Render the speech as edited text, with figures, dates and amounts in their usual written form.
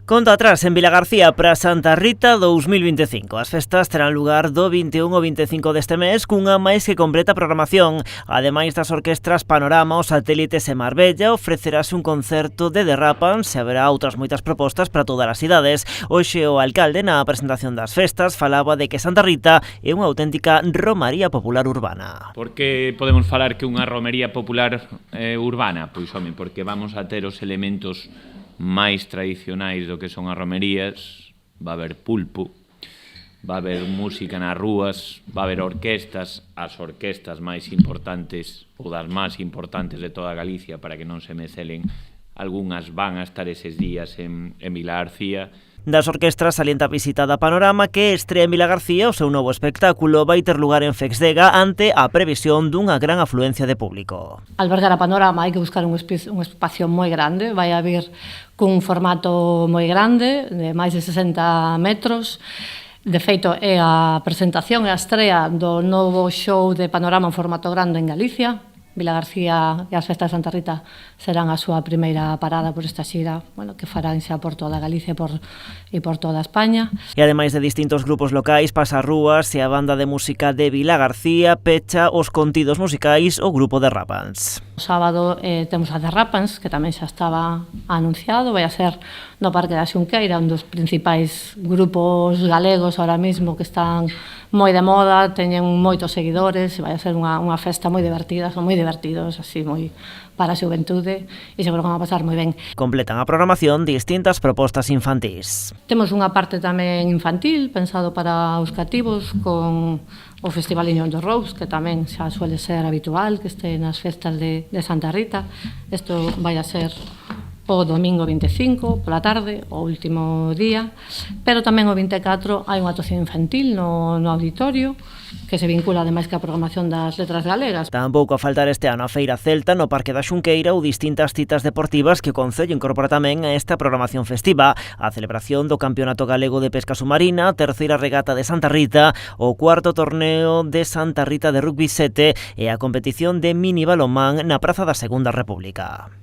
Conta atrás en Vilagarcía para Santa Rita 2025. As festas terán lugar do 21 ao 25 deste mes cunha máis que completa programación. Ademais das orquestras Panorama, Os Satélites e Marbella, ofrecerase un concerto de Derrapans e haberá outras moitas propostas para todas as cidades. Hoxe o alcalde na presentación das festas falaba de que Santa Rita é unha auténtica romaría popular urbana. Por que podemos falar que unha romería popular urbana? Pois, home, porque vamos a ter os elementos máis tradicionais do que son as romerías. Va a haber pulpo, va a haber música nas rúas, va a haber orquestas, as orquestas máis importantes ou das máis importantes de toda Galicia, para que non se mecelen. Algúnas van a estar eses días en Vilagarcía. Das orquestras salienta a visitada Panorama, que estrea en Vilagarcía o seu novo espectáculo. Vai ter lugar en Fexdega ante a previsión dunha gran afluencia de público. Albergar a Panorama hai que buscar un espacio moi grande, vai haber cun formato moi grande, de máis de 60 metros. De feito, é a presentación e a estrea do novo show de Panorama en formato grande en Galicia. Vilagarcía e as festas de Santa Rita serán a súa primeira parada por esta xira, que farán xa por toda Galicia e por toda España. E ademais de distintos grupos locais, Pasarrúas e a banda de música de Vilagarcía pecha os contidos musicais o grupo Derrapans. O sábado temos a Derrapans, que tamén xa estaba anunciado, vai a ser no Parque da Xunqueira, un dos principais grupos galegos ahora mesmo que están moi de moda, teñen moitos seguidores, e vai a ser unha festa moi divertida, son moi divertidos, así moi para a xuventude, e seguro que van a pasar moi ben. Completan a programación distintas propostas infantís. Temos unha parte tamén infantil, pensado para os cativos, con o Festival Iñón do Rous, que tamén xa suele ser habitual, que este nas festas de Santa Rita. Isto vai a ser o domingo 25, pola tarde, o último día, pero tamén o 24 hai unha actuación infantil no auditorio, que se vincula ademais que a programación das letras galegas. Tampouco a faltar este ano a Feira Celta no Parque da Xunqueira ou distintas citas deportivas que o Concello incorpora tamén a esta programación festiva. A celebración do Campeonato Galego de Pesca Submarina, a terceira regata de Santa Rita, o cuarto torneo de Santa Rita de Rugby 7 e a competición de mini balonmán na Praza da Segunda República.